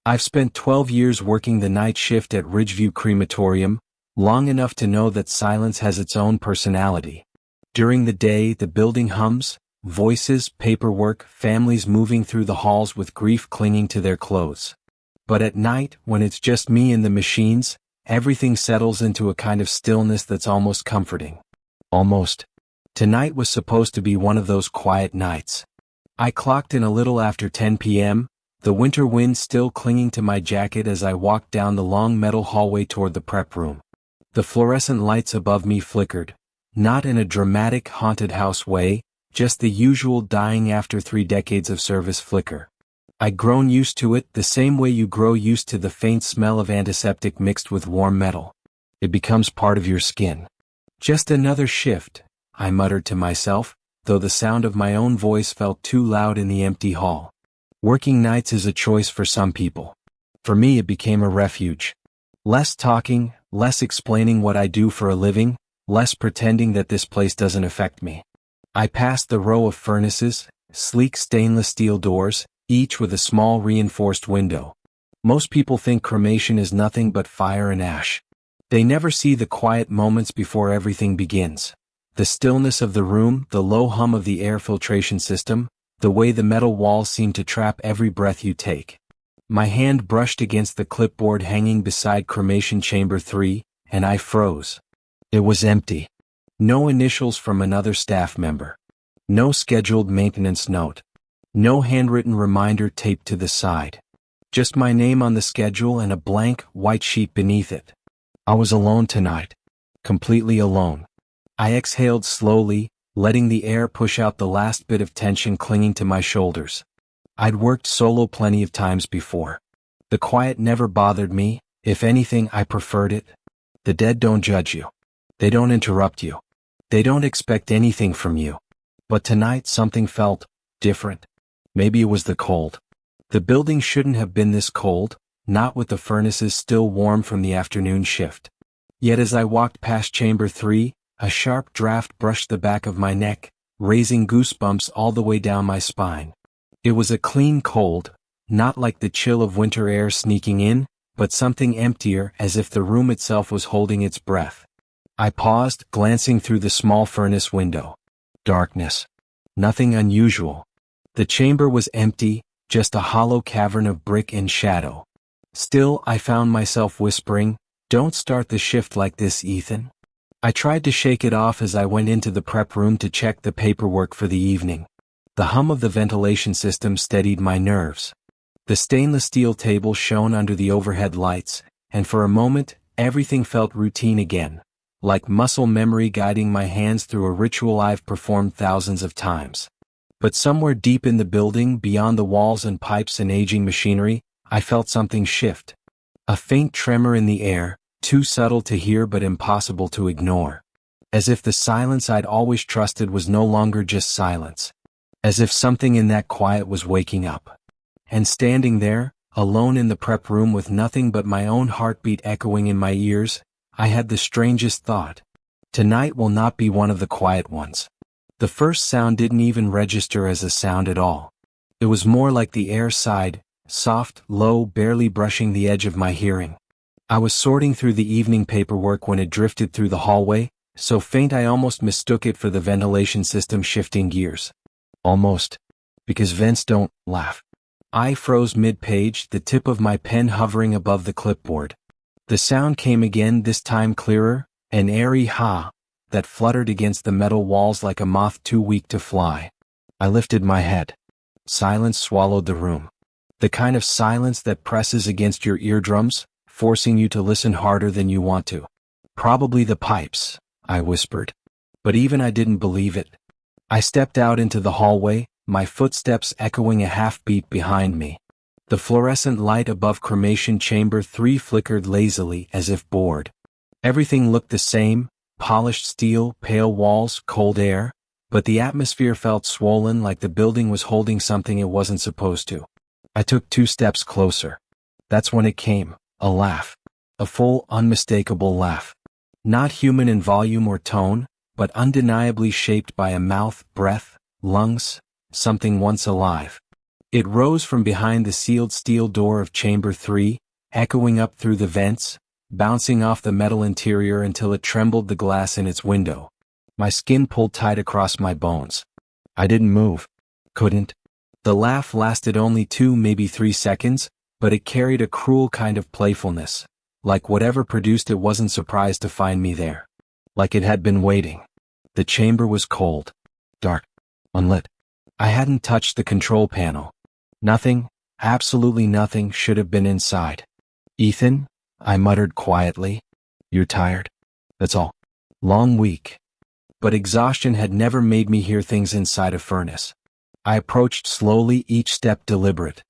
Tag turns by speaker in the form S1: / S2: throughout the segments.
S1: I've spent 12 years working the night shift at Ridgeview Crematorium, long enough to know that silence has its own personality. During the day, the building hums, voices, paperwork, families moving through the halls with grief clinging to their clothes. But at night, when it's just me and the machines, everything settles into a kind of stillness that's almost comforting. Almost. Tonight was supposed to be one of those quiet nights. I clocked in a little after 10 p.m., the winter wind still clinging to my jacket as I walked down the long metal hallway toward the prep room. The fluorescent lights above me flickered, not in a dramatic haunted house way, just the usual dying after 3 decades of service flicker. I'd grown used to it the same way you grow used to the faint smell of antiseptic mixed with warm metal. It becomes part of your skin. Just another shift, I muttered to myself, though the sound of my own voice felt too loud in the empty hall. Working nights is a choice for some people. For me it became a refuge. Less talking, less explaining what I do for a living, less pretending that this place doesn't affect me. I passed the row of furnaces, sleek stainless steel doors, each with a small reinforced window. Most people think cremation is nothing but fire and ash. They never see the quiet moments before everything begins. The stillness of the room, the low hum of the air filtration system, the way the metal walls seem to trap every breath you take. My hand brushed against the clipboard hanging beside cremation chamber 3, and I froze. It was empty. No initials from another staff member. No scheduled maintenance note. No handwritten reminder taped to the side. Just my name on the schedule and a blank, white sheet beneath it. I was alone tonight. Completely alone. I exhaled slowly, letting the air push out the last bit of tension clinging to my shoulders. I'd worked solo plenty of times before. The quiet never bothered me, if anything I preferred it. The dead don't judge you. They don't interrupt you. They don't expect anything from you. But tonight something felt different. Maybe it was the cold. The building shouldn't have been this cold, not with the furnaces still warm from the afternoon shift. Yet as I walked past chamber 3, a sharp draft brushed the back of my neck, raising goosebumps all the way down my spine. It was a clean cold, not like the chill of winter air sneaking in, but something emptier, as if the room itself was holding its breath. I paused, glancing through the small furnace window. Darkness. Nothing unusual. The chamber was empty, just a hollow cavern of brick and shadow. Still, I found myself whispering, "Don't start the shift like this, Ethan." I tried to shake it off as I went into the prep room to check the paperwork for the evening. The hum of the ventilation system steadied my nerves. The stainless steel table shone under the overhead lights, and for a moment, everything felt routine again, like muscle memory guiding my hands through a ritual I've performed thousands of times. But somewhere deep in the building, beyond the walls and pipes and aging machinery, I felt something shift. A faint tremor in the air, too subtle to hear but impossible to ignore. As if the silence I'd always trusted was no longer just silence. As if something in that quiet was waking up. And standing there, alone in the prep room with nothing but my own heartbeat echoing in my ears, I had the strangest thought. Tonight will not be one of the quiet ones. The first sound didn't even register as a sound at all. It was more like the air sighed, soft, low, barely brushing the edge of my hearing. I was sorting through the evening paperwork when it drifted through the hallway, so faint I almost mistook it for the ventilation system shifting gears. Almost. Because vents don't laugh. I froze mid-page, the tip of my pen hovering above the clipboard. The sound came again, this time clearer, an airy ha that fluttered against the metal walls like a moth too weak to fly. I lifted my head. Silence swallowed the room. The kind of silence that presses against your eardrums, forcing you to listen harder than you want to. Probably the pipes, I whispered. But even I didn't believe it. I stepped out into the hallway, my footsteps echoing a half-beat behind me. The fluorescent light above cremation chamber 3 flickered lazily as if bored. Everything looked the same, polished steel, pale walls, cold air, but the atmosphere felt swollen like the building was holding something it wasn't supposed to. I took 2 steps closer. That's when it came. A laugh. A full, unmistakable laugh. Not human in volume or tone, but undeniably shaped by a mouth, breath, lungs, something once alive. It rose from behind the sealed steel door of chamber 3, echoing up through the vents, bouncing off the metal interior until it trembled the glass in its window. My skin pulled tight across my bones. I didn't move. Couldn't. The laugh lasted only 2, maybe 3 seconds, but it carried a cruel kind of playfulness, like whatever produced it wasn't surprised to find me there. Like it had been waiting. The chamber was cold, dark, unlit. I hadn't touched the control panel. Nothing, absolutely nothing should have been inside. "Ethan," I muttered quietly. "You're tired? That's all. Long week." But exhaustion had never made me hear things inside a furnace. I approached slowly, each step deliberate.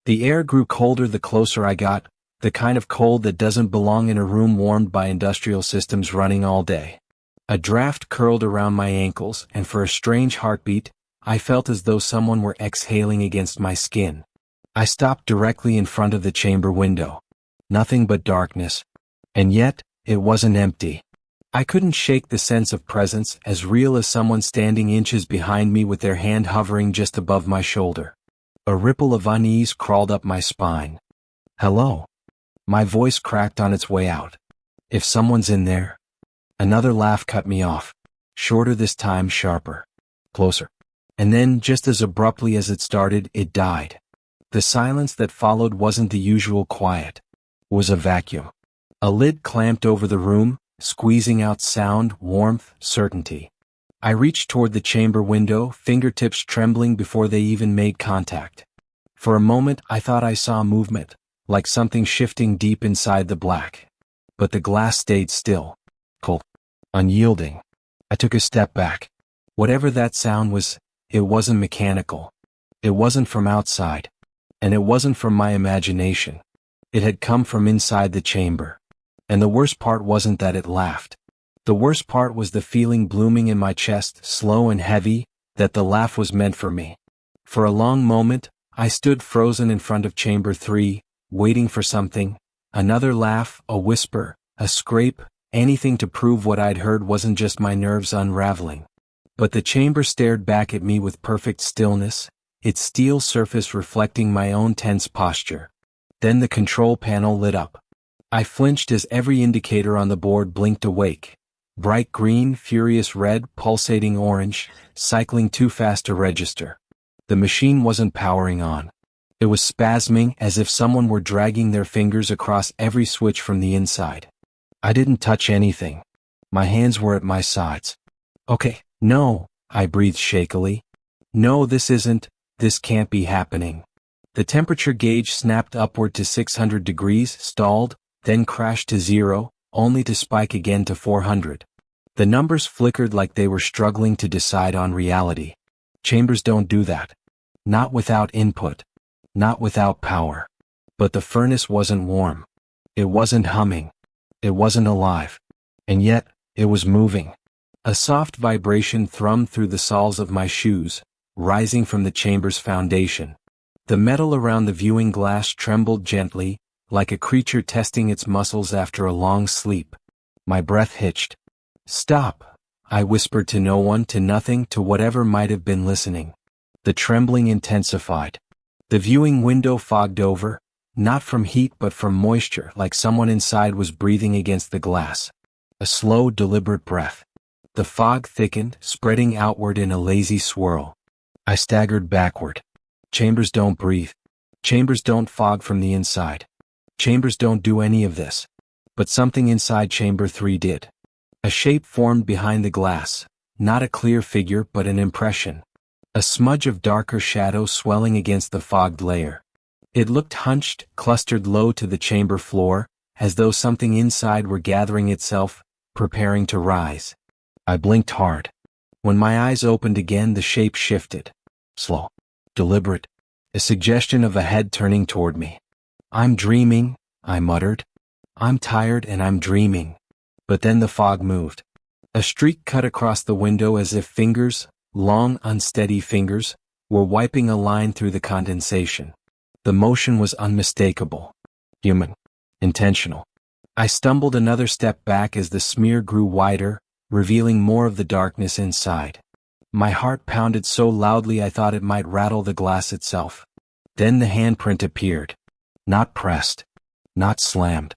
S1: The air grew colder the closer I got, the kind of cold that doesn't belong in a room warmed by industrial systems running all day. A draft curled around my ankles, and for a strange heartbeat, I felt as though someone were exhaling against my skin. I stopped directly in front of the chamber window. Nothing but darkness. And yet, it wasn't empty. I couldn't shake the sense of presence, as real as someone standing inches behind me with their hand hovering just above my shoulder. A ripple of unease crawled up my spine. "Hello." My voice cracked on its way out. "If someone's in there." Another laugh cut me off. Shorter this time, sharper. Closer. And then, just as abruptly as it started, it died. The silence that followed wasn't the usual quiet. It was a vacuum. A lid clamped over the room, squeezing out sound, warmth, certainty. I reached toward the chamber window, fingertips trembling before they even made contact. For a moment I thought I saw movement, like something shifting deep inside the black. But the glass stayed still. Cold. Unyielding. I took a step back. Whatever that sound was, it wasn't mechanical. It wasn't from outside. And it wasn't from my imagination. It had come from inside the chamber. And the worst part wasn't that it laughed. The worst part was the feeling blooming in my chest, slow and heavy, that the laugh was meant for me. For a long moment, I stood frozen in front of chamber 3, waiting for something. Another laugh, a whisper, a scrape, anything to prove what I'd heard wasn't just my nerves unraveling. But the chamber stared back at me with perfect stillness, its steel surface reflecting my own tense posture. Then the control panel lit up. I flinched as every indicator on the board blinked awake. Bright green, furious red, pulsating orange, cycling too fast to register. The machine wasn't powering on. It was spasming, as if someone were dragging their fingers across every switch from the inside. I didn't touch anything. My hands were at my sides. "Okay, no," I breathed shakily. "No, this can't be happening." The temperature gauge snapped upward to 600 degrees, stalled, then crashed to 0, only to spike again to 400. The numbers flickered like they were struggling to decide on reality. Chambers don't do that. Not without input. Not without power. But the furnace wasn't warm. It wasn't humming. It wasn't alive. And yet, it was moving. A soft vibration thrummed through the soles of my shoes, rising from the chamber's foundation. The metal around the viewing glass trembled gently, like a creature testing its muscles after a long sleep. My breath hitched. "Stop," I whispered to no one, to nothing, to whatever might have been listening. The trembling intensified. The viewing window fogged over, not from heat but from moisture, like someone inside was breathing against the glass. A slow, deliberate breath. The fog thickened, spreading outward in a lazy swirl. I staggered backward. Chambers don't breathe. Chambers don't fog from the inside. Chambers don't do any of this. But something inside chamber 3 did. A shape formed behind the glass, not a clear figure but an impression. A smudge of darker shadow swelling against the fogged layer. It looked hunched, clustered low to the chamber floor, as though something inside were gathering itself, preparing to rise. I blinked hard. When my eyes opened again, the shape shifted. Slow. Deliberate. A suggestion of a head turning toward me. "I'm dreaming," I muttered. "I'm tired and I'm dreaming." But then the fog moved. A streak cut across the window as if fingers, long, unsteady fingers, were wiping a line through the condensation. The motion was unmistakable. Human. Intentional. I stumbled another step back as the smear grew wider, revealing more of the darkness inside. My heart pounded so loudly I thought it might rattle the glass itself. Then the handprint appeared. Not pressed. Not slammed.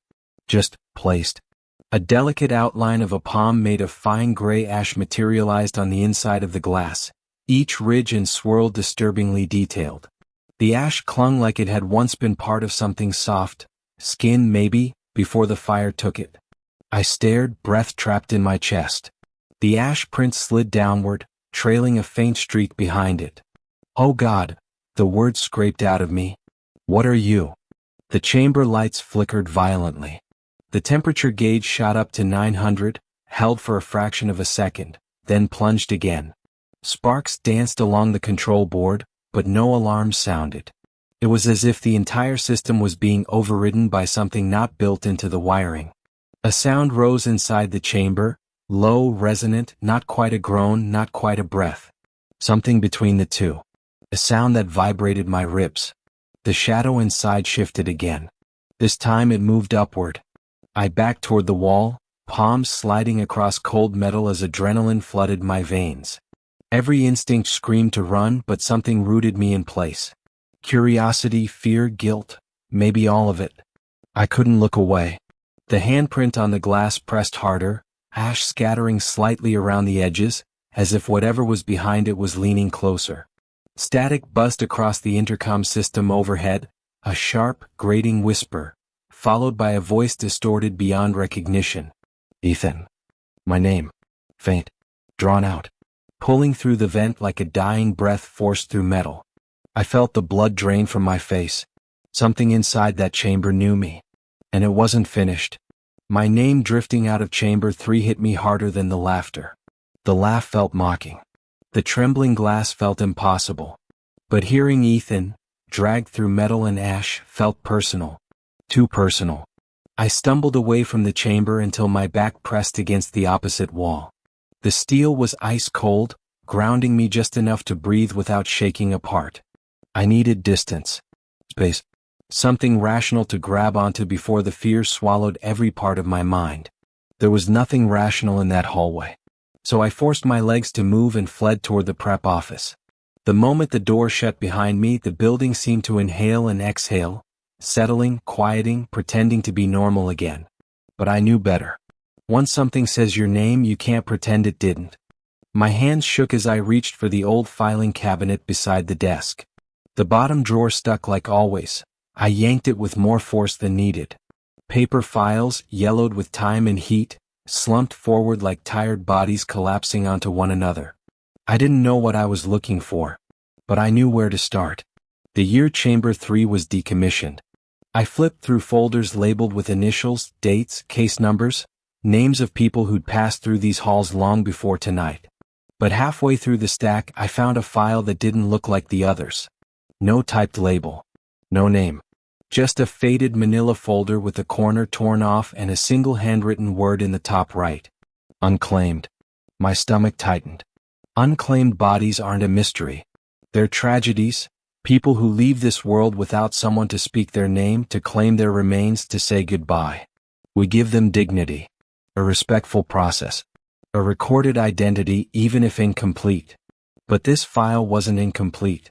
S1: Just placed. A delicate outline of a palm made of fine gray ash materialized on the inside of the glass, each ridge and swirl disturbingly detailed. The ash clung like it had once been part of something soft, skin maybe, before the fire took it. I stared, breath trapped in my chest. The ash print slid downward, trailing a faint streak behind it. "Oh God," the words scraped out of me. "What are you?" The chamber lights flickered violently. The temperature gauge shot up to 900, held for a fraction of a second, then plunged again. Sparks danced along the control board, but no alarms sounded. It was as if the entire system was being overridden by something not built into the wiring. A sound rose inside the chamber, low, resonant, not quite a groan, not quite a breath. Something between the two. A sound that vibrated my ribs. The shadow inside shifted again. This time it moved upward. I backed toward the wall, palms sliding across cold metal as adrenaline flooded my veins. Every instinct screamed to run, but something rooted me in place. Curiosity, fear, guilt, maybe all of it. I couldn't look away. The handprint on the glass pressed harder, ash scattering slightly around the edges, as if whatever was behind it was leaning closer. Static buzzed across the intercom system overhead, a sharp, grating whisper, followed by a voice distorted beyond recognition. "Ethan." My name. Faint. Drawn out. Pulling through the vent like a dying breath forced through metal. I felt the blood drain from my face. Something inside that chamber knew me. And it wasn't finished. My name drifting out of chamber 3 hit me harder than the laughter. The laugh felt mocking. The trembling glass felt impossible. But hearing Ethan, dragged through metal and ash, felt personal. Too personal. I stumbled away from the chamber until my back pressed against the opposite wall. The steel was ice cold, grounding me just enough to breathe without shaking apart. I needed distance. Space. Something rational to grab onto before the fear swallowed every part of my mind. There was nothing rational in that hallway. So I forced my legs to move and fled toward the prep office. The moment the door shut behind me, the building seemed to inhale and exhale, settling, quieting, pretending to be normal again. But I knew better. Once something says your name, you can't pretend it didn't. My hands shook as I reached for the old filing cabinet beside the desk. The bottom drawer stuck like always. I yanked it with more force than needed. Paper files, yellowed with time and heat, slumped forward like tired bodies collapsing onto one another. I didn't know what I was looking for, but I knew where to start. The year Chamber 3 was decommissioned. I flipped through folders labeled with initials, dates, case numbers, names of people who'd passed through these halls long before tonight. But halfway through the stack, I found a file that didn't look like the others. No typed label. No name. Just a faded manila folder with a corner torn off and a single handwritten word in the top right. Unclaimed. My stomach tightened. Unclaimed bodies aren't a mystery. They're tragedies. People who leave this world without someone to speak their name, to claim their remains, to say goodbye. We give them dignity. A respectful process. A recorded identity, even if incomplete. But this file wasn't incomplete.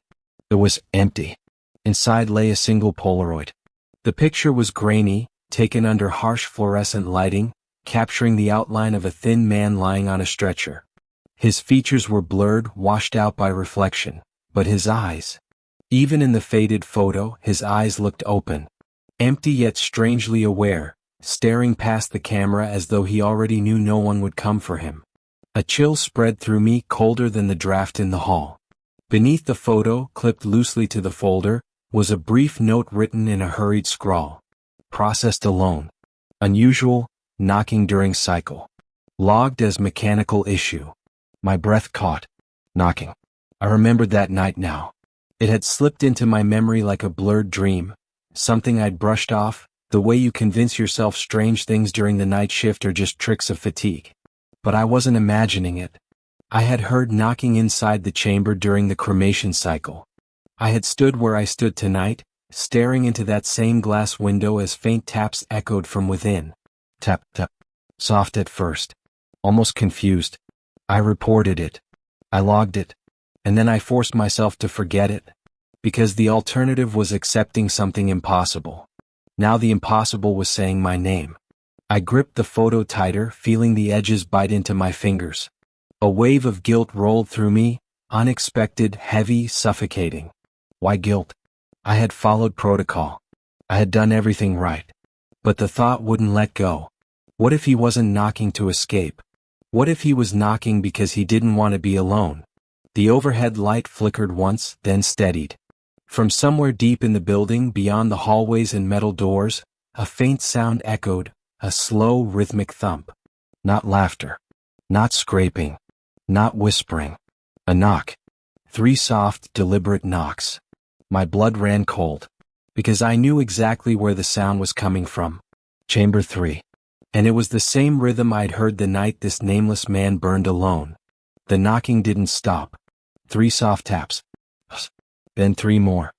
S1: It was empty. Inside lay a single Polaroid. The picture was grainy, taken under harsh fluorescent lighting, capturing the outline of a thin man lying on a stretcher. His features were blurred, washed out by reflection, but his eyes. Even in the faded photo, his eyes looked open. Empty yet strangely aware, staring past the camera as though he already knew no one would come for him. A chill spread through me, colder than the draft in the hall. Beneath the photo, clipped loosely to the folder, was a brief note written in a hurried scrawl. Processed alone. Unusual, knocking during cycle. Logged as mechanical issue. My breath caught. Knocking. I remembered that night now. It had slipped into my memory like a blurred dream, something I'd brushed off, the way you convince yourself strange things during the night shift are just tricks of fatigue. But I wasn't imagining it. I had heard knocking inside the chamber during the cremation cycle. I had stood where I stood tonight, staring into that same glass window as faint taps echoed from within. Tap, tap. Soft at first. Almost confused. I reported it. I logged it. And then I forced myself to forget it. Because the alternative was accepting something impossible. Now the impossible was saying my name. I gripped the photo tighter, feeling the edges bite into my fingers. A wave of guilt rolled through me, unexpected, heavy, suffocating. Why guilt? I had followed protocol. I had done everything right. But the thought wouldn't let go. What if he wasn't knocking to escape? What if he was knocking because he didn't want to be alone? The overhead light flickered once, then steadied. From somewhere deep in the building, beyond the hallways and metal doors, a faint sound echoed, a slow, rhythmic thump. Not laughter. Not scraping. Not whispering. A knock. 3 soft, deliberate knocks. My blood ran cold. Because I knew exactly where the sound was coming from. Chamber 3. And it was the same rhythm I'd heard the night this nameless man burned alone. The knocking didn't stop. 3 soft taps. Then 3 more.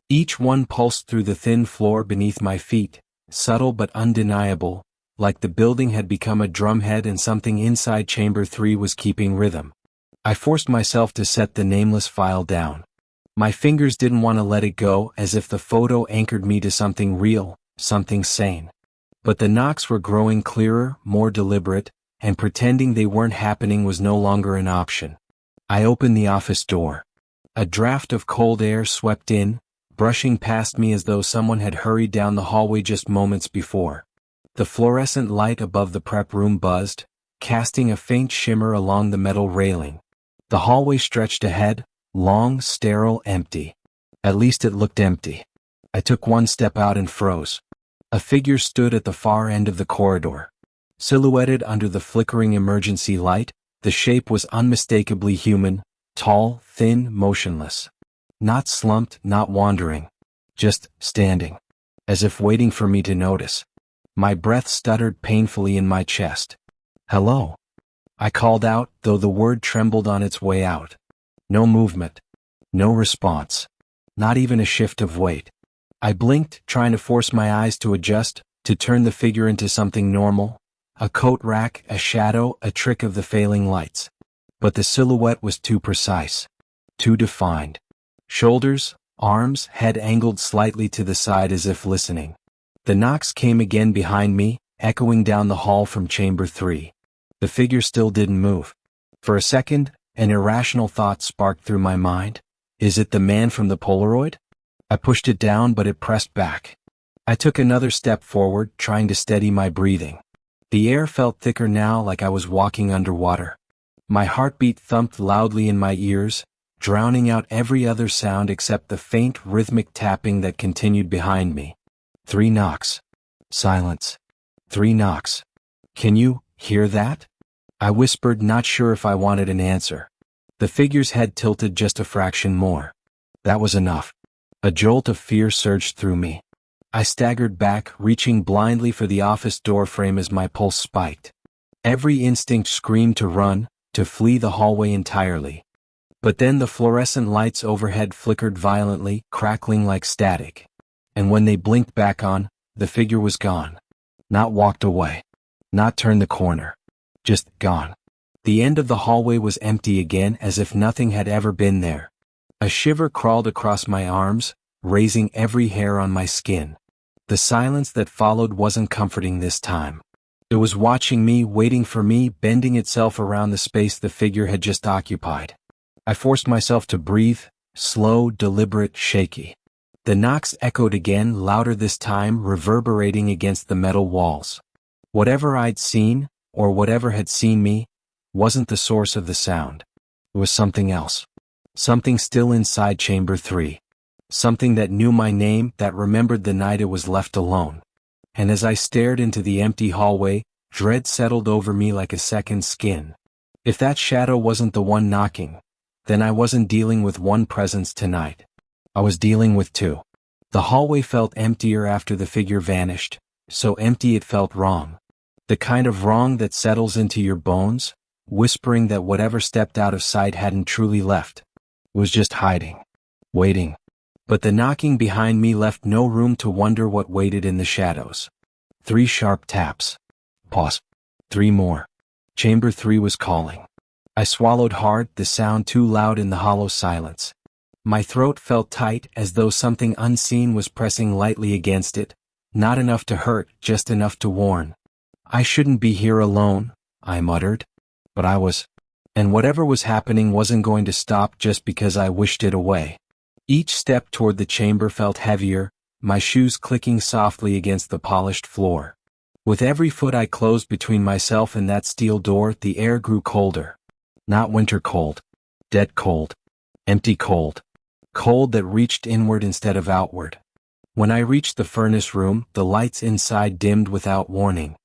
S1: Each one pulsed through the thin floor beneath my feet, subtle but undeniable, like the building had become a drumhead and something inside Chamber 3 was keeping rhythm. I forced myself to set the nameless file down. My fingers didn't want to let it go, as if the photo anchored me to something real, something sane. But the knocks were growing clearer, more deliberate, and pretending they weren't happening was no longer an option. I opened the office door. A draft of cold air swept in, brushing past me as though someone had hurried down the hallway just moments before. The fluorescent light above the prep room buzzed, casting a faint shimmer along the metal railing. The hallway stretched ahead, long, sterile, empty. At least it looked empty. I took one step out and froze. A figure stood at the far end of the corridor. Silhouetted under the flickering emergency light, the shape was unmistakably human, tall, thin, motionless. Not slumped, not wandering. Just standing. As if waiting for me to notice. My breath stuttered painfully in my chest. "Hello?" I called out, though the word trembled on its way out. No movement. No response. Not even a shift of weight. I blinked, trying to force my eyes to adjust, to turn the figure into something normal. A coat rack, a shadow, a trick of the failing lights. But the silhouette was too precise. Too defined. Shoulders, arms, head angled slightly to the side as if listening. The knocks came again behind me, echoing down the hall from Chamber 3. The figure still didn't move. For a second, an irrational thought sparked through my mind. Is it the man from the Polaroid? I pushed it down, but it pressed back. I took another step forward, trying to steady my breathing. The air felt thicker now, like I was walking underwater. My heartbeat thumped loudly in my ears, drowning out every other sound except the faint, rhythmic tapping that continued behind me. 3 knocks. Silence. 3 knocks. "Can you hear that?" I whispered, not sure if I wanted an answer. The figure's head tilted just a fraction more. That was enough. A jolt of fear surged through me. I staggered back, reaching blindly for the office door frame as my pulse spiked. Every instinct screamed to run, to flee the hallway entirely. But then the fluorescent lights overhead flickered violently, crackling like static. And when they blinked back on, the figure was gone. Not walked away. Not turned the corner. Just gone. The end of the hallway was empty again, as if nothing had ever been there. A shiver crawled across my arms, raising every hair on my skin. The silence that followed wasn't comforting this time. It was watching me, waiting for me, bending itself around the space the figure had just occupied. I forced myself to breathe, slow, deliberate, shaky. The knocks echoed again, louder this time, reverberating against the metal walls. Whatever I'd seen, or whatever had seen me, wasn't the source of the sound. It was something else. Something still inside Chamber 3. Something that knew my name, that remembered the night it was left alone. And as I stared into the empty hallway, dread settled over me like a second skin. If that shadow wasn't the one knocking, then I wasn't dealing with one presence tonight. I was dealing with 2. The hallway felt emptier after the figure vanished, so empty it felt wrong. The kind of wrong that settles into your bones, whispering that whatever stepped out of sight hadn't truly left. It was just hiding. Waiting. But the knocking behind me left no room to wonder what waited in the shadows. 3 sharp taps. Pause. 3 more. Chamber 3 was calling. I swallowed hard, the sound too loud in the hollow silence. My throat felt tight as though something unseen was pressing lightly against it, not enough to hurt, just enough to warn. I shouldn't be here alone, I muttered. But I was. And whatever was happening wasn't going to stop just because I wished it away. Each step toward the chamber felt heavier, my shoes clicking softly against the polished floor. With every foot I closed between myself and that steel door, the air grew colder. Not winter cold. Dead cold. Empty cold. Cold that reached inward instead of outward. When I reached the furnace room, the lights inside dimmed without warning.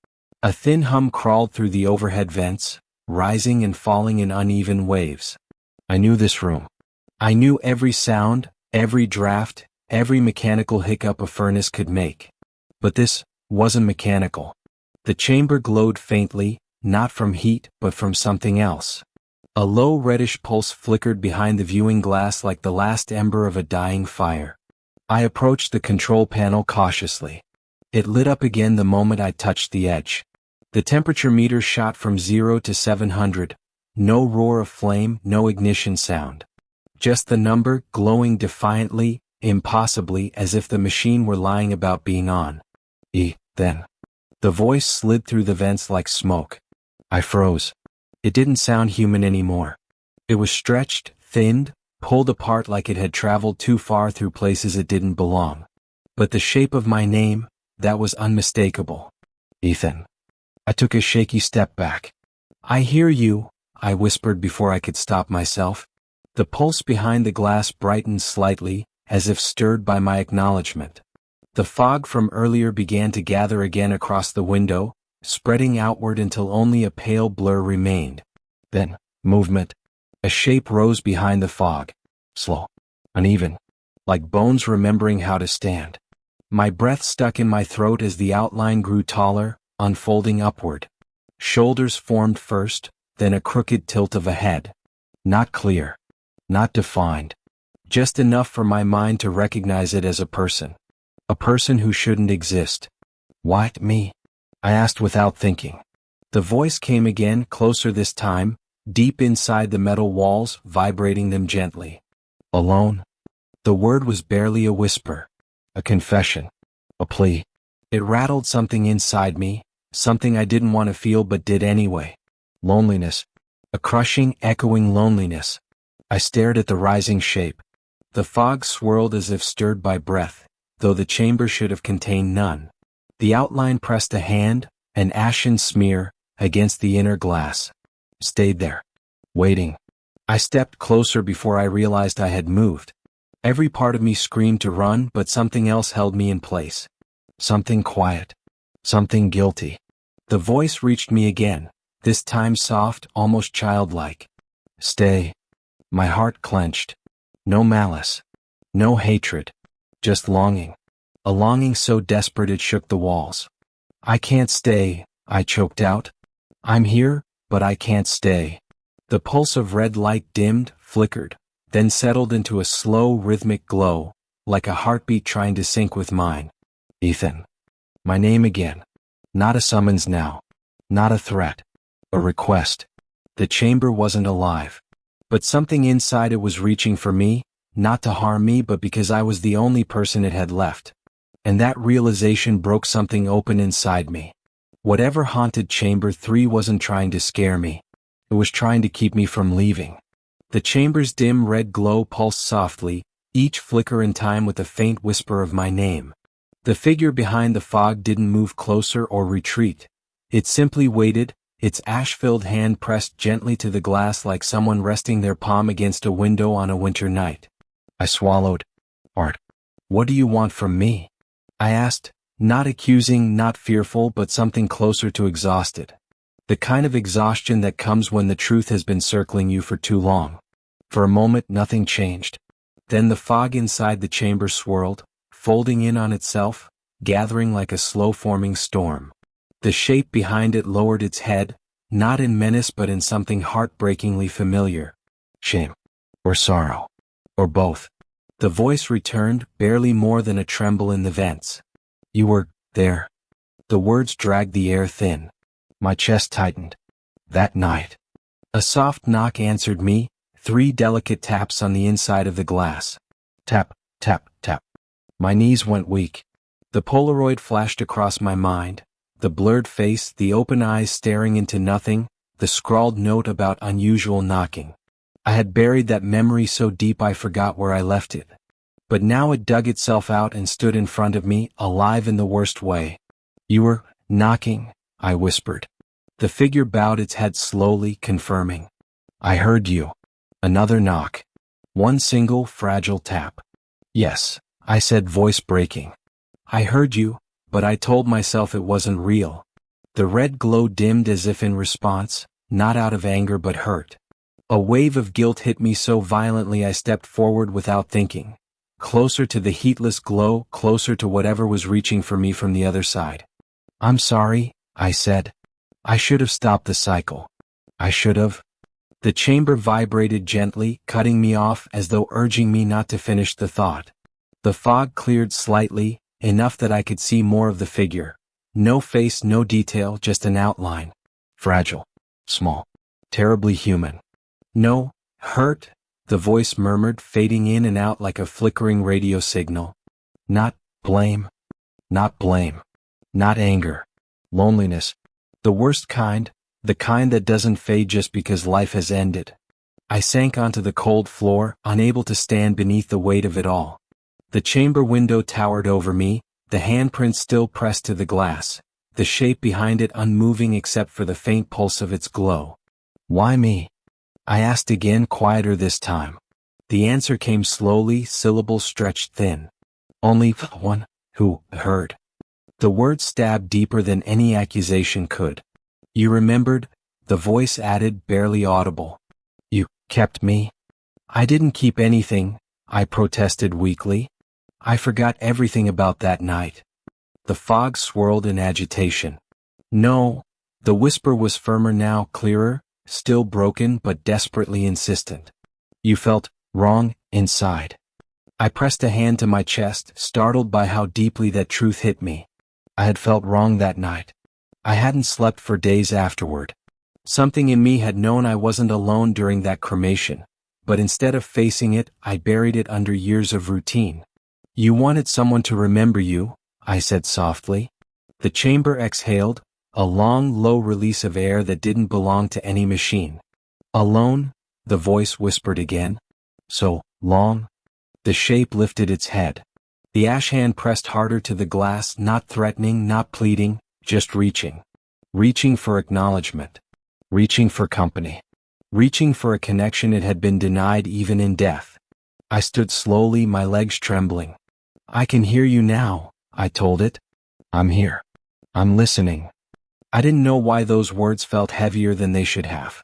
S1: A thin hum crawled through the overhead vents, rising and falling in uneven waves. I knew this room. I knew every sound, every draft, every mechanical hiccup a furnace could make. But this wasn't mechanical. The chamber glowed faintly, not from heat, but from something else. A low reddish pulse flickered behind the viewing glass like the last ember of a dying fire. I approached the control panel cautiously. It lit up again the moment I touched the edge. The temperature meter shot from 0 to 700. No roar of flame, no ignition sound. Just the number, glowing defiantly, impossibly, as if the machine were lying about being on. Then. The voice slid through the vents like smoke. I froze. It didn't sound human anymore. It was stretched, thinned, pulled apart like it had traveled too far through places it didn't belong. But the shape of my name, that was unmistakable. Ethan. I took a shaky step back. I hear you, I whispered before I could stop myself. The pulse behind the glass brightened slightly, as if stirred by my acknowledgement. The fog from earlier began to gather again across the window, spreading outward until only a pale blur remained. Then, movement. A shape rose behind the fog. Slow. Uneven. Like bones remembering how to stand. My breath stuck in my throat as the outline grew taller, unfolding upward. Shoulders formed first, then a crooked tilt of a head. Not clear. Not defined. Just enough for my mind to recognize it as a person. A person who shouldn't exist. Why me? I asked without thinking. The voice came again, closer this time, deep inside the metal walls, vibrating them gently. Alone? The word was barely a whisper. A confession. A plea. It rattled something inside me, something I didn't want to feel but did anyway. Loneliness. A crushing, echoing loneliness. I stared at the rising shape. The fog swirled as if stirred by breath, though the chamber should have contained none. The outline pressed a hand, an ashen smear, against the inner glass. Stayed there. Waiting. I stepped closer before I realized I had moved. Every part of me screamed to run, but something else held me in place. Something quiet. Something guilty. The voice reached me again, this time soft, almost childlike. Stay. My heart clenched. No malice. No hatred. Just longing. A longing so desperate it shook the walls. I can't stay, I choked out. I'm here, but I can't stay. The pulse of red light dimmed, flickered, then settled into a slow, rhythmic glow, like a heartbeat trying to sync with mine. Ethan. My name again. Not a summons now. Not a threat. A request. The chamber wasn't alive. But something inside it was reaching for me, not to harm me but because I was the only person it had left. And that realization broke something open inside me. Whatever haunted Chamber 3 wasn't trying to scare me. It was trying to keep me from leaving. The chamber's dim red glow pulsed softly, each flicker in time with a faint whisper of my name. The figure behind the fog didn't move closer or retreat. It simply waited, its ash-filled hand pressed gently to the glass like someone resting their palm against a window on a winter night. I swallowed. Art, what do you want from me? I asked, not accusing, not fearful, but something closer to exhausted. The kind of exhaustion that comes when the truth has been circling you for too long. For a moment nothing changed. Then the fog inside the chamber swirled, folding in on itself, gathering like a slow-forming storm. The shape behind it lowered its head, not in menace but in something heartbreakingly familiar. Shame. Or sorrow. Or both. The voice returned, barely more than a tremble in the vents. You were there. The words dragged the air thin. My chest tightened. That night. A soft knock answered me, 3 delicate taps on the inside of the glass. Tap, tap, tap. My knees went weak. The Polaroid flashed across my mind, the blurred face, the open eyes staring into nothing, the scrawled note about unusual knocking. I had buried that memory so deep I forgot where I left it. But now it dug itself out and stood in front of me, alive in the worst way. "You were knocking," I whispered. The figure bowed its head slowly, confirming. "I heard you." Another knock. One single, fragile tap. "Yes," I said, voice breaking. "I heard you, but I told myself it wasn't real." The red glow dimmed as if in response, not out of anger but hurt. A wave of guilt hit me so violently I stepped forward without thinking. Closer to the heatless glow, closer to whatever was reaching for me from the other side. "I'm sorry," I said. "I should have stopped the cycle. I should have." The chamber vibrated gently, cutting me off as though urging me not to finish the thought. The fog cleared slightly, enough that I could see more of the figure. No face, no detail, just an outline. Fragile. Small. Terribly human. "No, hurt," the voice murmured, fading in and out like a flickering radio signal. "Not blame. Not blame. Not anger. Loneliness. The worst kind, the kind that doesn't fade just because life has ended." I sank onto the cold floor, unable to stand beneath the weight of it all. The chamber window towered over me, the handprint still pressed to the glass, the shape behind it unmoving except for the faint pulse of its glow. "Why me?" I asked again, quieter this time. The answer came slowly, syllables stretched thin. "Only one who heard." The words stabbed deeper than any accusation could. "You remembered," the voice added, barely audible. "You kept me." "I didn't keep anything," I protested weakly. "I forgot everything about that night." The fog swirled in agitation. "No." The whisper was firmer now, clearer, still broken but desperately insistent. "You felt wrong inside." I pressed a hand to my chest, startled by how deeply that truth hit me. I had felt wrong that night. I hadn't slept for days afterward. Something in me had known I wasn't alone during that cremation, but instead of facing it, I buried it under years of routine. "You wanted someone to remember you," I said softly. The chamber exhaled, a long, low release of air that didn't belong to any machine. "Alone?" the voice whispered again. "So long?" The shape lifted its head. The ash hand pressed harder to the glass, not threatening, not pleading, just reaching. Reaching for acknowledgement. Reaching for company. Reaching for a connection it had been denied even in death. I stood slowly, my legs trembling. "I can hear you now," I told it. "I'm here. I'm listening." I didn't know why those words felt heavier than they should have.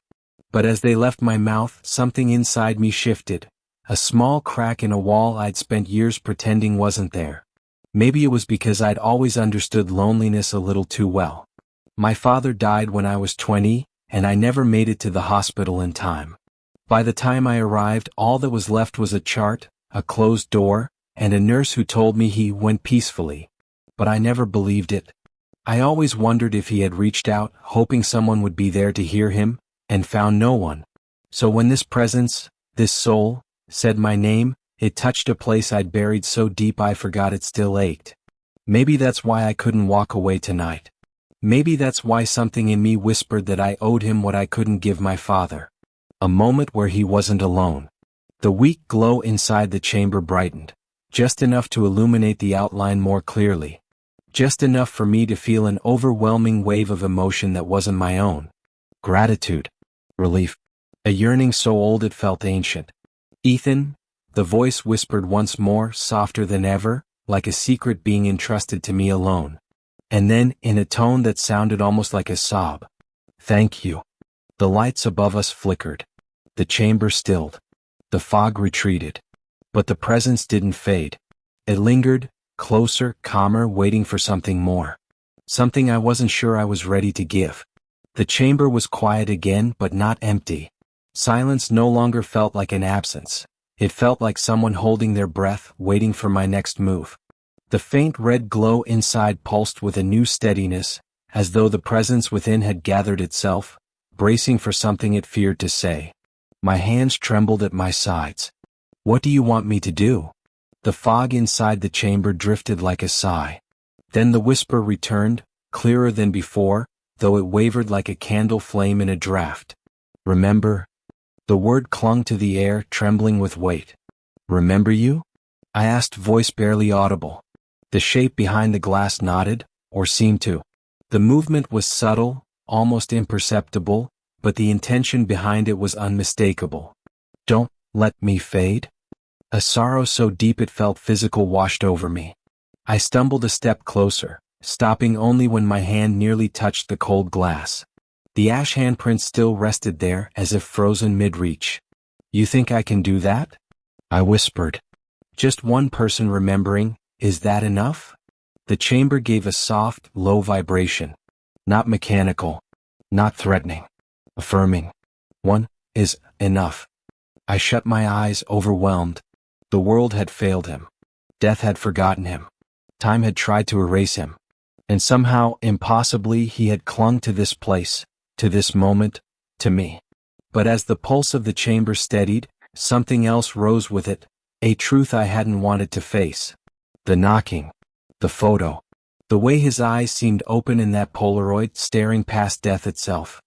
S1: But as they left my mouth, something inside me shifted. A small crack in a wall I'd spent years pretending wasn't there. Maybe it was because I'd always understood loneliness a little too well. My father died when I was 20, and I never made it to the hospital in time. By the time I arrived, all that was left was a chart, a closed door, and a nurse who told me he went peacefully. But I never believed it. I always wondered if he had reached out, hoping someone would be there to hear him, and found no one. So when this presence, this soul, said my name, it touched a place I'd buried so deep I forgot it still ached. Maybe that's why I couldn't walk away tonight. Maybe that's why something in me whispered that I owed him what I couldn't give my father. A moment where he wasn't alone. The weak glow inside the chamber brightened, just enough to illuminate the outline more clearly. Just enough for me to feel an overwhelming wave of emotion that wasn't my own. Gratitude. Relief. A yearning so old it felt ancient. "Ethan," the voice whispered once more, softer than ever, like a secret being entrusted to me alone. And then, in a tone that sounded almost like a sob, "Thank you." The lights above us flickered. The chamber stilled. The fog retreated. But the presence didn't fade. It lingered, closer, calmer, waiting for something more. Something I wasn't sure I was ready to give. The chamber was quiet again, but not empty. Silence no longer felt like an absence. It felt like someone holding their breath, waiting for my next move. The faint red glow inside pulsed with a new steadiness, as though the presence within had gathered itself, bracing for something it feared to say. My hands trembled at my sides. What do you want me to do? The fog inside the chamber drifted like a sigh. Then the whisper returned, clearer than before, though it wavered like a candle flame in a draught. Remember? The word clung to the air, trembling with weight. Remember you? I asked, voice barely audible. The shape behind the glass nodded, or seemed to. The movement was subtle, almost imperceptible, but the intention behind it was unmistakable. Don't let me fade? A sorrow so deep it felt physical washed over me. I stumbled a step closer, stopping only when my hand nearly touched the cold glass. The ash handprint still rested there as if frozen mid-reach. You think I can do that? I whispered. Just one person remembering, is that enough? The chamber gave a soft, low vibration. Not mechanical. Not threatening. Affirming. One is enough. I shut my eyes, overwhelmed. The world had failed him. Death had forgotten him. Time had tried to erase him. And somehow, impossibly, he had clung to this place, to this moment, to me. But as the pulse of the chamber steadied, something else rose with it, a truth I hadn't wanted to face. The knocking. The photo. The way his eyes seemed open in that Polaroid, staring past death itself.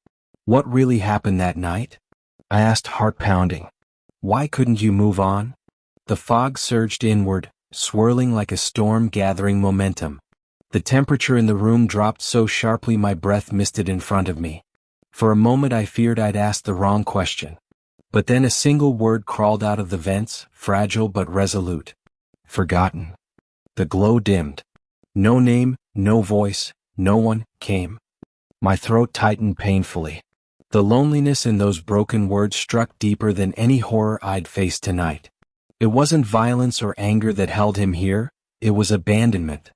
S1: What really happened that night? I asked, heart pounding. Why couldn't you move on? The fog surged inward, swirling like a storm gathering momentum. The temperature in the room dropped so sharply my breath misted in front of me. For a moment I feared I'd asked the wrong question. But then a single word crawled out of the vents, fragile but resolute. Forgotten. The glow dimmed. No name, no voice, no one came. My throat tightened painfully. The loneliness in those broken words struck deeper than any horror I'd faced tonight. It wasn't violence or anger that held him here, it was abandonment.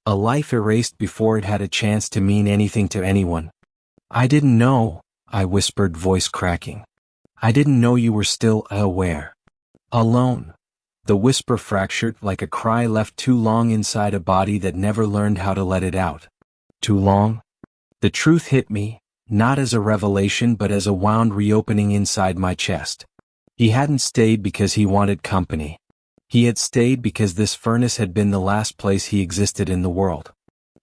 S1: A life erased before it had a chance to mean anything to anyone. I didn't know, I whispered, voice cracking. I didn't know you were still aware. Alone. The whisper fractured like a cry left too long inside a body that never learned how to let it out. Too long? The truth hit me, not as a revelation but as a wound reopening inside my chest. He hadn't stayed because he wanted company. He had stayed because this furnace had been the last place he existed in the world.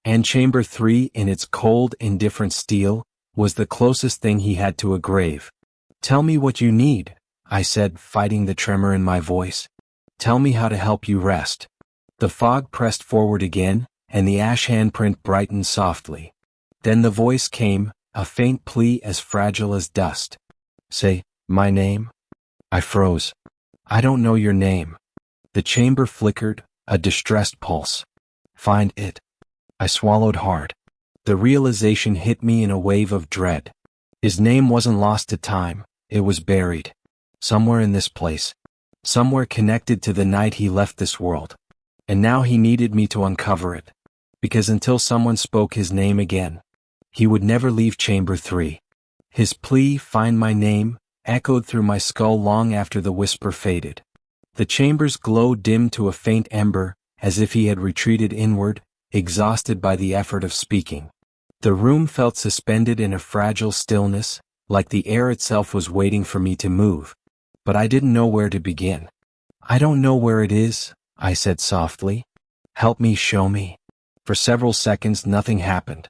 S1: And Chamber 3, in its cold, indifferent steel, was the closest thing he had to a grave. Tell me what you need, I said, fighting the tremor in my voice. Tell me how to help you rest. The fog pressed forward again, and the ash handprint brightened softly. Then the voice came, a faint plea as fragile as dust. Say, my name? I froze. I don't know your name. The chamber flickered, a distressed pulse. Find it. I swallowed hard. The realization hit me in a wave of dread. His name wasn't lost to time, it was buried. Somewhere in this place. Somewhere connected to the night he left this world. And now he needed me to uncover it. Because until someone spoke his name again, he would never leave Chamber 3. His plea, find my name, echoed through my skull long after the whisper faded. The chamber's glow dimmed to a faint ember, as if he had retreated inward, exhausted by the effort of speaking. The room felt suspended in a fragile stillness, like the air itself was waiting for me to move. But I didn't know where to begin. I don't know where it is, I said softly. Help me, show me. For several seconds nothing happened.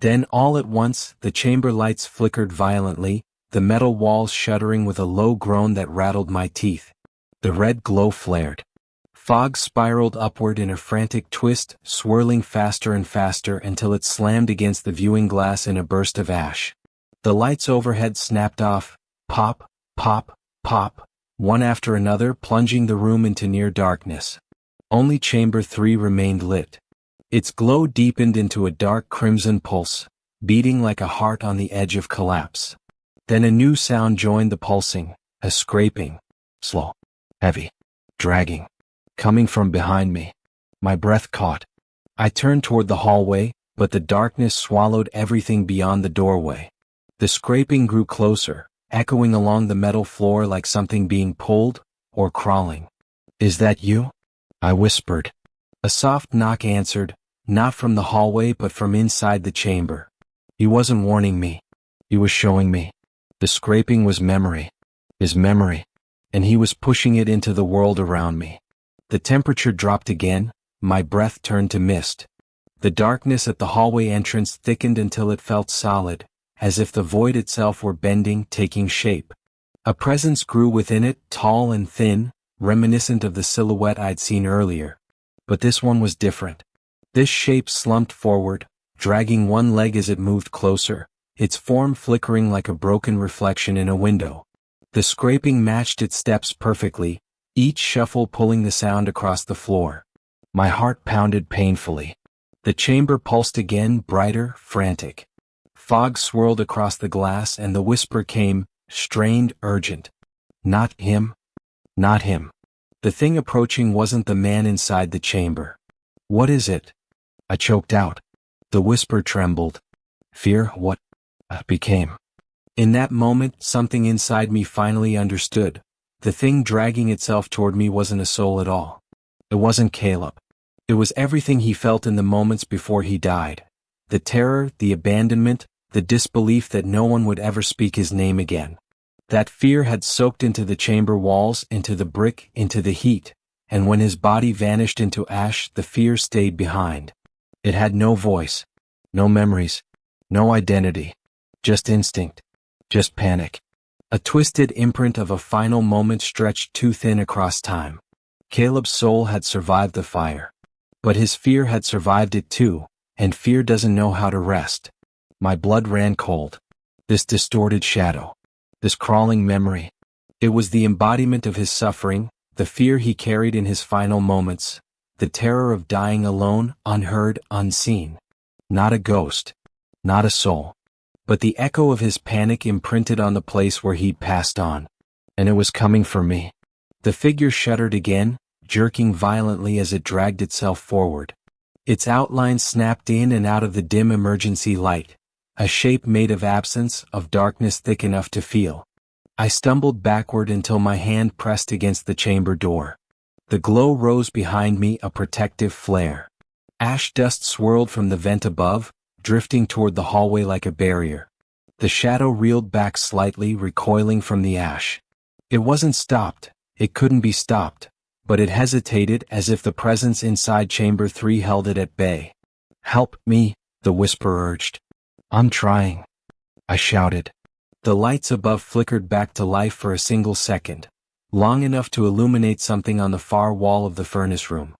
S1: Then all at once, the chamber lights flickered violently, the metal walls shuddering with a low groan that rattled my teeth. The red glow flared. Fog spiraled upward in a frantic twist, swirling faster and faster until it slammed against the viewing glass in a burst of ash. The lights overhead snapped off, pop, pop, pop, one after another, plunging the room into near darkness. Only Chamber 3 remained lit. Its glow deepened into a dark crimson pulse, beating like a heart on the edge of collapse. Then a new sound joined the pulsing, a scraping, slow, heavy, dragging, coming from behind me. My breath caught. I turned toward the hallway, but the darkness swallowed everything beyond the doorway. The scraping grew closer, echoing along the metal floor like something being pulled or crawling. Is that you? I whispered. A soft knock answered, not from the hallway but from inside the chamber. He wasn't warning me. He was showing me. The scraping was memory. his memory, and he was pushing it into the world around me. The temperature dropped again, my breath turned to mist. The darkness at the hallway entrance thickened until it felt solid, as if the void itself were bending, taking shape. A presence grew within it, tall and thin, reminiscent of the silhouette I'd seen earlier. But this one was different. This shape slumped forward, dragging one leg as it moved closer, its form flickering like a broken reflection in a window. The scraping matched its steps perfectly, each shuffle pulling the sound across the floor. My heart pounded painfully. The chamber pulsed again, brighter, frantic. Fog swirled across the glass and the whisper came, strained, urgent. Not him. Not him. The thing approaching wasn't the man inside the chamber. What is it? I choked out. The whisper trembled. Fear, what became. In that moment, something inside me finally understood. The thing dragging itself toward me wasn't a soul at all. It wasn't Caleb. It was everything he felt in the moments before he died. The terror, the abandonment, the disbelief that no one would ever speak his name again. That fear had soaked into the chamber walls, into the brick, into the heat, and when his body vanished into ash, the fear stayed behind. It had no voice, no memories, no identity, just instinct, just panic. A twisted imprint of a final moment stretched too thin across time. Caleb's soul had survived the fire. But his fear had survived it too, and fear doesn't know how to rest. My blood ran cold. This distorted shadow. This crawling memory. It was the embodiment of his suffering, the fear he carried in his final moments, the terror of dying alone, unheard, unseen. Not a ghost. Not a soul. But the echo of his panic imprinted on the place where he'd passed on. And it was coming for me. The figure shuddered again, jerking violently as it dragged itself forward. Its outline snapped in and out of the dim emergency light, a shape made of absence, of darkness thick enough to feel. I stumbled backward until my hand pressed against the chamber door. The glow rose behind me, a protective flare. Ash dust swirled from the vent above, drifting toward the hallway like a barrier. The shadow reeled back slightly, recoiling from the ash. It wasn't stopped, it couldn't be stopped. But it hesitated as if the presence inside Chamber 3 held it at bay. Help me, the whisper urged. I'm trying, I shouted. The lights above flickered back to life for a single second, long enough to illuminate something on the far wall of the furnace room.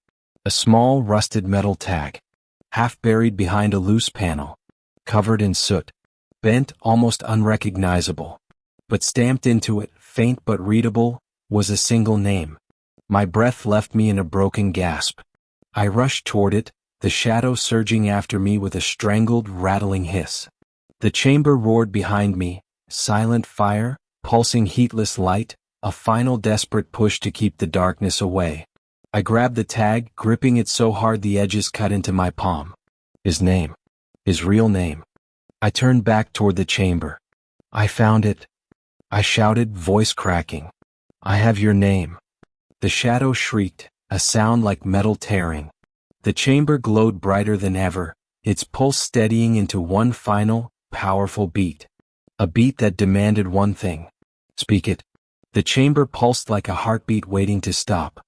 S1: A small, rusted metal tag, half buried behind a loose panel, covered in soot, bent, almost unrecognizable. But stamped into it, faint but readable, was a single name. My breath left me in a broken gasp. I rushed toward it, the shadow surging after me with a strangled, rattling hiss. The chamber roared behind me, silent fire, pulsing heatless light, a final desperate push to keep the darkness away. I grabbed the tag, gripping it so hard the edges cut into my palm. His name. His real name. I turned back toward the chamber. I found it. I shouted, voice cracking. I have your name. The shadow shrieked, a sound like metal tearing. The chamber glowed brighter than ever, its pulse steadying into one final, powerful beat. A beat that demanded one thing. Speak it. The chamber pulsed like a heartbeat waiting to stop.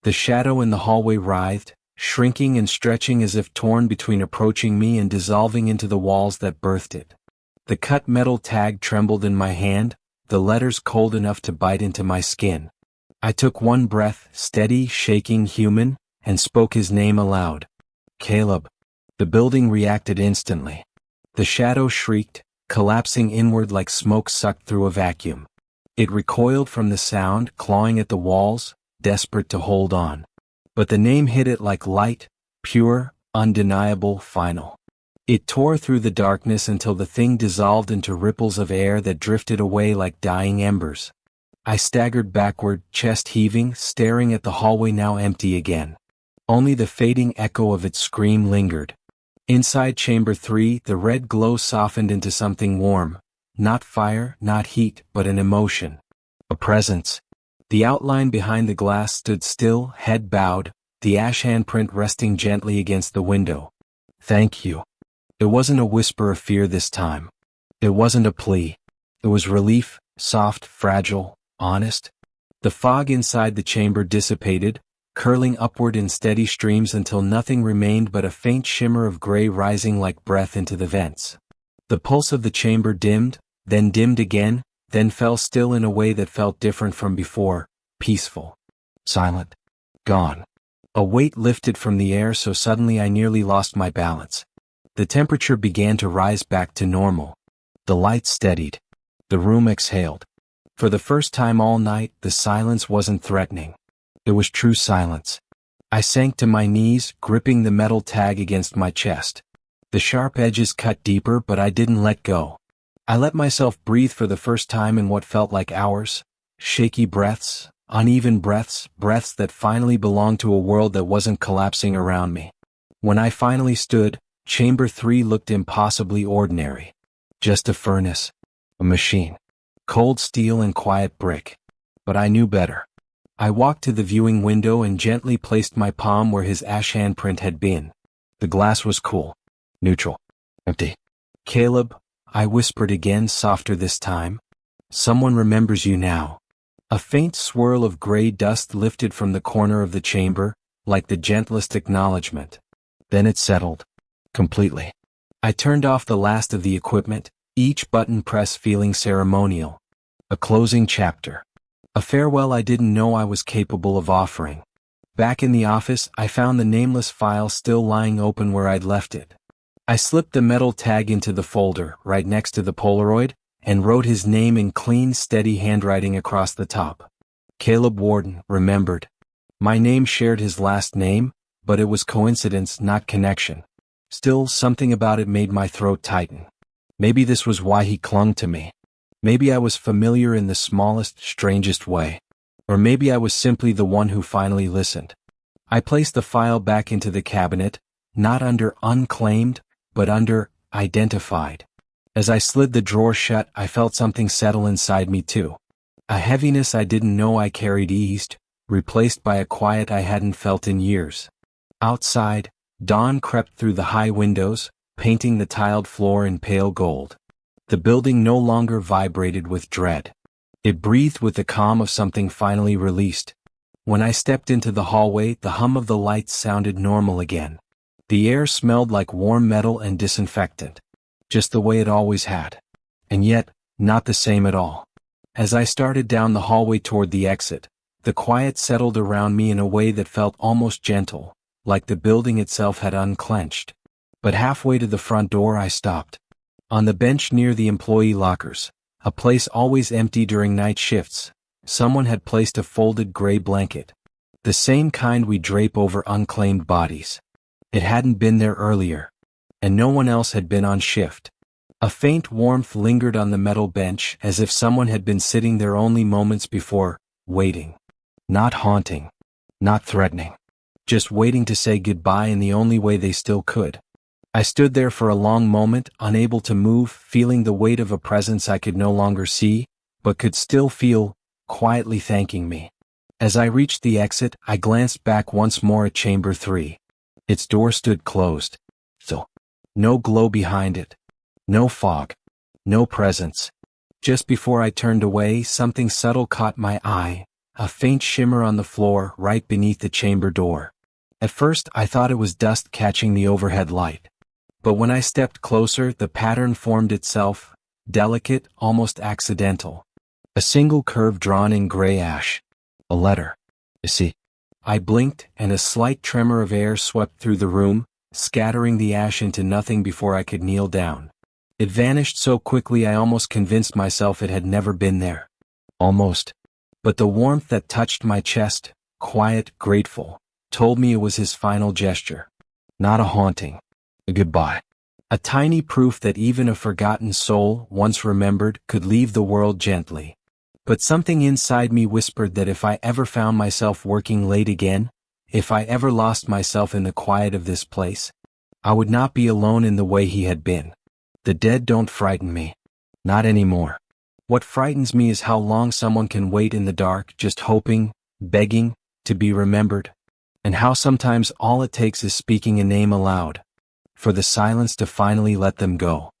S1: The shadow in the hallway writhed, shrinking and stretching as if torn between approaching me and dissolving into the walls that birthed it. The cut metal tag trembled in my hand, the letters cold enough to bite into my skin. I took one breath, steady, shaking, human, and spoke his name aloud. Caleb. The building reacted instantly. The shadow shrieked, collapsing inward like smoke sucked through a vacuum. It recoiled from the sound, clawing at the walls, desperate to hold on. But the name hit it like light, pure, undeniable, final. It tore through the darkness until the thing dissolved into ripples of air that drifted away like dying embers. I staggered backward, chest heaving, staring at the hallway now empty again. Only the fading echo of its scream lingered. Inside Chamber 3, the red glow softened into something warm. Not fire, not heat, but an emotion. A presence. The outline behind the glass stood still, head bowed, the ash handprint resting gently against the window. Thank you. It wasn't a whisper of fear this time. It wasn't a plea. It was relief, soft, fragile, honest. The fog inside the chamber dissipated, curling upward in steady streams until nothing remained but a faint shimmer of gray rising like breath into the vents. The pulse of the chamber dimmed, then dimmed again, then fell still in a way that felt different from before, peaceful. Silent. Gone. A weight lifted from the air so suddenly I nearly lost my balance. The temperature began to rise back to normal. The lights steadied. The room exhaled. For the first time all night, the silence wasn't threatening. It was true silence. I sank to my knees, gripping the metal tag against my chest. The sharp edges cut deeper, but I didn't let go. I let myself breathe for the first time in what felt like hours. Shaky breaths, uneven breaths that finally belonged to a world that wasn't collapsing around me. When I finally stood, Chamber 3 looked impossibly ordinary. Just a furnace. A machine. Cold steel and quiet brick. But I knew better. I walked to the viewing window and gently placed my palm where his ash handprint had been. The glass was cool. Neutral. Empty. Caleb, I whispered again, softer this time. Someone remembers you now. A faint swirl of gray dust lifted from the corner of the chamber, like the gentlest acknowledgement. Then it settled. Completely. I turned off the last of the equipment, each button press feeling ceremonial. A closing chapter. A farewell I didn't know I was capable of offering. Back in the office, I found the nameless file still lying open where I'd left it. I slipped the metal tag into the folder, right next to the Polaroid, and wrote his name in clean, steady handwriting across the top. Caleb Warden, remembered. My name shared his last name, but it was coincidence, not connection. Still, something about it made my throat tighten. Maybe this was why he clung to me. Maybe I was familiar in the smallest, strangest way. Or maybe I was simply the one who finally listened. I placed the file back into the cabinet, not under unclaimed, but under identified. As I slid the drawer shut, I felt something settle inside me too. A heaviness I didn't know I carried eased, replaced by a quiet I hadn't felt in years. Outside, dawn crept through the high windows, painting the tiled floor in pale gold. The building no longer vibrated with dread. It breathed with the calm of something finally released. When I stepped into the hallway, the hum of the lights sounded normal again. The air smelled like warm metal and disinfectant. Just the way it always had. And yet, not the same at all. As I started down the hallway toward the exit, the quiet settled around me in a way that felt almost gentle, like the building itself had unclenched. But halfway to the front door I stopped. On the bench near the employee lockers, a place always empty during night shifts, someone had placed a folded gray blanket. The same kind we drape over unclaimed bodies. It hadn't been there earlier. And no one else had been on shift. A faint warmth lingered on the metal bench, as if someone had been sitting there only moments before, waiting. Not haunting. Not threatening. Just waiting to say goodbye in the only way they still could. I stood there for a long moment, unable to move, feeling the weight of a presence I could no longer see, but could still feel, quietly thanking me. As I reached the exit, I glanced back once more at Chamber 3. Its door stood closed. Still. No glow behind it. No fog. No presence. Just before I turned away, something subtle caught my eye, a faint shimmer on the floor right beneath the chamber door. At first, I thought it was dust catching the overhead light. But when I stepped closer, the pattern formed itself, delicate, almost accidental. A single curve drawn in gray ash. A letter. You see. I blinked, and a slight tremor of air swept through the room, scattering the ash into nothing before I could kneel down. It vanished so quickly I almost convinced myself it had never been there. Almost. But the warmth that touched my chest, quiet, grateful, told me it was his final gesture. Not a haunting. A goodbye. A tiny proof that even a forgotten soul, once remembered, could leave the world gently. But something inside me whispered that if I ever found myself working late again, if I ever lost myself in the quiet of this place, I would not be alone in the way he had been. The dead don't frighten me. Not anymore. What frightens me is how long someone can wait in the dark, just hoping, begging, to be remembered. And how sometimes all it takes is speaking a name aloud. For the silence to finally let them go.